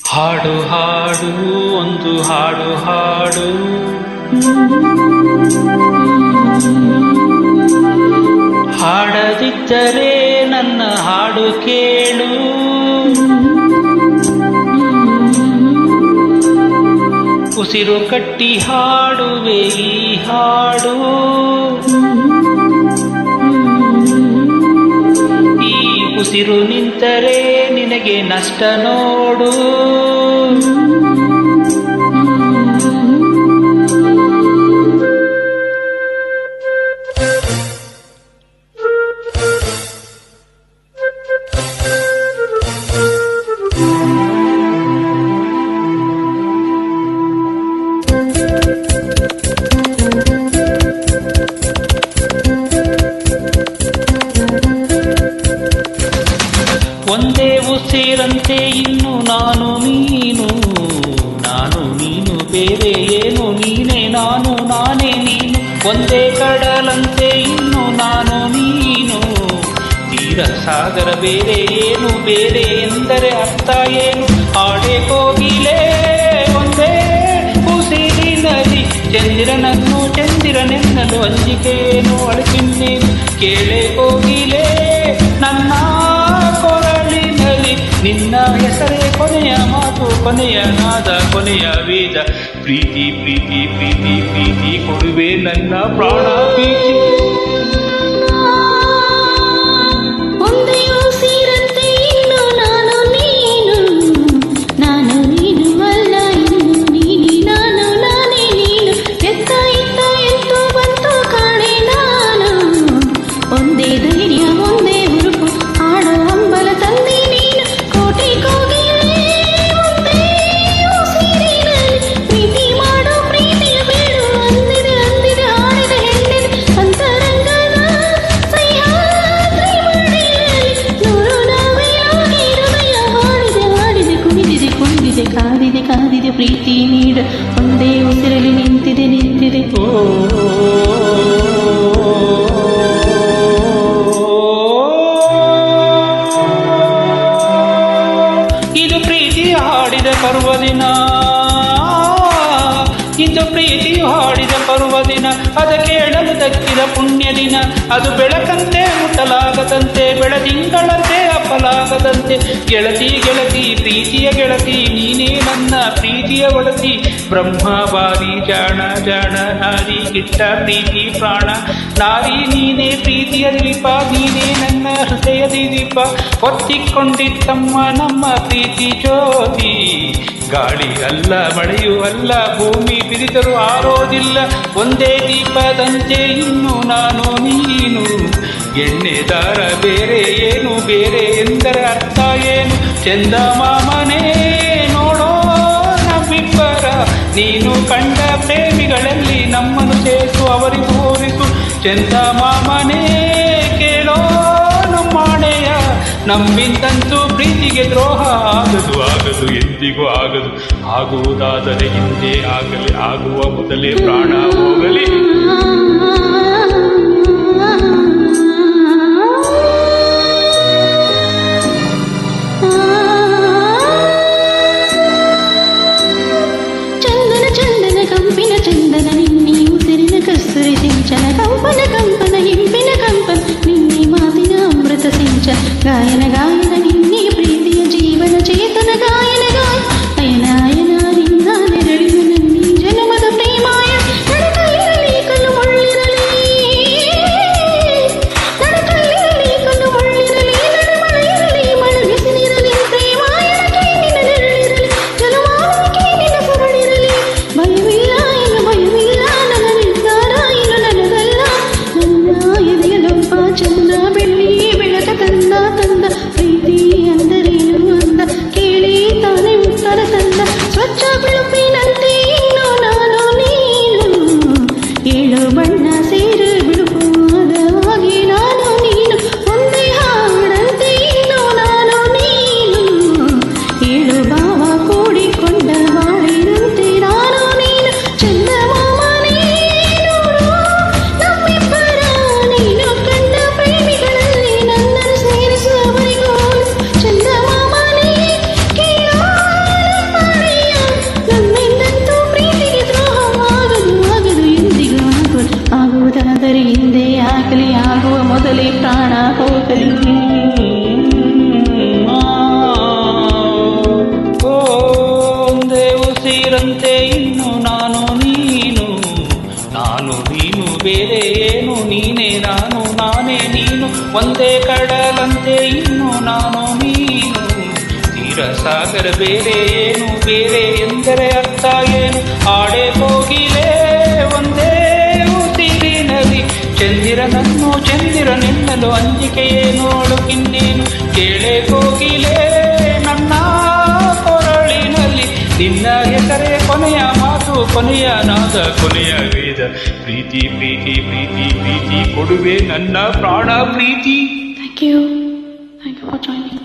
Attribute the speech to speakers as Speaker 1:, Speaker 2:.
Speaker 1: ಹಾಡು ಹಾಡು ಒಂದು ಹಾಡು ಹಾಡು, ಹಾಡದಿದ್ದರೆ ನನ್ನ ಹಾಡು ಕೇಳು. ಉಸಿರು ಕಟ್ಟಿ ಹಾಡುವೆ ಈ ಹಾಡು, ಈ ಉಸಿರು ನಿಂತರೆ ನಿನಗೆ ನಷ್ಟ ನೋಡು. ಒಂದೇ ಉಸಿರಂತೆ ಇನ್ನು ನಾನು ನೀನು, ನಾನು ನೀನು ಬೇರೆ ಏನು, ನೀನೇ ನಾನು ನಾನೇ ನೀನು. ಒಂದೇ ಕಡಲಂತೆ ಇನ್ನು ನಾನು ನೀನು, ತೀರ ಸಾಗರ ಬೇರೆ ಏನು, ಬೇರೆ ಎಂದರೆ ಅರ್ಥ ಏನು. ಹಾಡೆ ಕೋಗಿಲೆ ಒಂದೇ ಉಸಿರಿನಲ್ಲಿ, ಚಂದಿರನನ್ನು ಚಂದಿರನೆನ್ನಲು ಅಂಜಿಕೆಯೇನು ಅಳಕಿನ್ನೇನು. ಕೇಳೆ ಕೋಗಿಲೆ ನನ್ನ ಕೊರಳಿನಲ್ಲಿ, ನಿನ್ನ ಹೆಸರೇ ಕೊನೆಯ ಮಾತು, ಕೊನೆಯ ನಾದ, ಕೊನೆಯ ವೇದ. ಪ್ರೀತಿ ಪ್ರೀತಿ ಪ್ರೀತಿ ಪ್ರೀತಿ ಕೊಡುವೆ ನನ್ನ ಪ್ರಾಣ ಪ್ರೀತಿ.
Speaker 2: ಕಾದಿದೆ ಕಾದಿದೆ ಪ್ರೀತಿ ನೀಡ, ಒಂದೇ ಉಸಿರಲ್ಲಿ ನಿಂತಿದೆ ನಿಂತಿದೆ.
Speaker 1: ಇದು ಪ್ರೀತಿ ಹಾಡಿದ ಪರ್ವದಿನ, ಇದು ಪ್ರೀತಿ ಹಾಡಿದ ಪರ್ವದಿನ, ಅದ ಕೇಳಲು ದಕ್ಕಿದ ಪುಣ್ಯ ದಿನ. ಅದು ಬೆಳಕಂತೆ ಮುಟ್ಟಲಾಗದಂತೆ, ಬೆಳದಿಂಗಳಂತೆ ಅಪ್ಪಲಾಗದಂತೆ. ಗೆಳತಿ ಗೆಳತಿ ಪ್ರೀತಿಯ ಗೆಳತಿ, ನೀನೇ ನನ್ನ ಪ್ರೀತಿಯ ಒಡತಿ. ಬ್ರಹ್ಮ ಬಾರಿ ಜಾಣ ಜಾಣ, ನಾರಿ ಗಿಟ್ಟ ಪ್ರೀತಿ ಪ್ರಾಣ. ನಾರಿ ನೀನೇ ಪ್ರೀತಿಯ ದೀಪ, ನೀನೇ ನನ್ನ ಹೃದಯದ ದೀಪ. ಹೊತ್ತಿಕೊಂಡಿತ್ತಮ್ಮ ನಮ್ಮ ಪ್ರೀತಿ ಜ್ಯೋತಿ. ಗಾಳಿ ಅಲ್ಲ ಮಳೆಯೂ ಅಲ್ಲ, ಭೂಮಿ ಬಿರಿದರೂ ಆರೋದಿಲ್ಲ. ಒಂದೇ ದೀಪದಂತೆ ಇನ್ನು ನಾನು ನೀನು, ಎಣ್ಣೆ ದಾರ ಬೇರೆ ಏನು, ಬೇರೆ ಎಂದರೆ ಅರ್ಥ ಏನು. ಚಂದ ಮಾಮನೇ ನೋಡೋ ನಮ್ಮಿಬ್ಬರ, ನೀನು ಕಂಡ ಪ್ರೇಮಿಗಳಲ್ಲಿ ನಮ್ಮನ್ನು ಸೇರಿಸು, ಅವರಿಗೂ ಹೋರಿಸು. ಚಂದ ಮಾಮನೇ ಕೇಳೋ ನಮ್ಮಾಣೆಯ, ನಮ್ಮಿಂದಂತೂ ಪ್ರೀತಿಗೆ ದ್ರೋಹ ಆಗದು ಆಗದು, ಎಂದಿಗೂ ಆಗದು. ಆಗುವುದಾದರೆ ಹಿಂದೆ ಆಗಲಿ, ಆಗುವ ಮೊದಲೇ ಪ್ರಾಣ ಹೋಗಲಿ.
Speaker 2: ಚಂದನ ಚಂದನ ಕಂಪಿನ ಚಂದನ, ನಿನ್ನೆ ಉಸಿರಿನ ಕಸ್ತೂರಿ ಸಿಂಚನ. ಕಂಪನ ಕಂಪನ ಹಿಂಪಿನ ಕಂಪನ, ನಿನ್ನೆ ಮಾತಿನ ಅಮೃತ ಸಿಂಚನ. ಗಾಯನ ಗಾಯನ ನಿನ್ನೆ ಪ್ರೀತಿಯ ಜೀವನ ಚೇತನ. ಗಾಯನ ಗಾಯ ಅಯನ ಅಯನ ನಿನ್ನ ನೆರಳಿನ ನನ್ನಿ ಜನ್ಮದ ಪ್ರೇಮಾಯ. ನಡಕಲ್ಲಿರಲಿ ಕಲ್ಲು ಮುಳ್ಳಿರಲಿ, ನಡಕಲ್ಲಿರಲಿ ಕಲ್ಲು ಮುಳ್ಳಿರಲಿ, ನಡಮಳೆಯಿರಲಿ ಮಳೆ ಬಿಸಿಲಿರಲಿ, ಪ್ರೇಮಾಯಣಕ್ಕೆ ನಿನ್ನ ನೆರಳಿರಲಿ, ಜಲಮಾನಕ್ಕೆ ನಿನ್ನ ಸರಳಿರಲಿ. ಭಯವಿಲ್ಲ ಇನ್ನು ಭಯವಿಲ್ಲ, ನನ್ನ ನಿರ್ಧಾರ ಇನ್ನು ನನ್ನದಲ್ಲ. ನನ್ನ ಎದೆಯಲೊಬ್ಬ ಚಂದ ಬೆಳ್ಳಿ ಬೆಳಕ ತಂದ ತಂದ ಪ್ರಿಯ ತಿಳಿಯಾಗುವ ಮೊದಲೇ ಪ್ರಾಣ ಹೋಗಲಿ.
Speaker 1: ಒಂದೇ ಉಸಿರಂತೆ ಇನ್ನು ನಾನು ನೀನು, ನಾನು ನೀನು ಬೇರೆ ಏನು, ನೀನೇ ನಾನು ನಾನೇ ನೀನು. ಒಂದೇ ಕಡಲಂತೆ ಇನ್ನು ನಾನು ನೀನು, ತೀರ ಸಾಗರ ಬೇರೆ ಏನು, ಬೇರೆ ಎಂದರೆ ಅರ್ಥ ಏನು. ಆಡೆ ಹೋಗಿಲೇ ಒಂದೇ ಉಸಿರಿನಲ್ಲಿ, ಚಂದಿರನನ್ನು ಚಂದಿರನೆನ್ನಲು ಅಂಜಿಕೆಯೇ ನೋಡುಕಿನ್ನೇನು. ಕೇಳೆ ಕೋಗಿಲೇ ನನ್ನ ಕೊರಳಿನಲ್ಲಿ, ನಿನ್ನ ಹೆಸರೇ ಕೊನೆಯ ಮಾತು, ಕೊನೆಯ ನಾದ, ಕೊನೆಯ ವೇದ. ಪ್ರೀತಿ ಪ್ರೀತಿ ಪ್ರೀತಿ ಪ್ರೀತಿ ಕೊಡುವೆ ನನ್ನ ಪ್ರಾಣ ಪ್ರೀತಿ.
Speaker 2: Thank you for joining.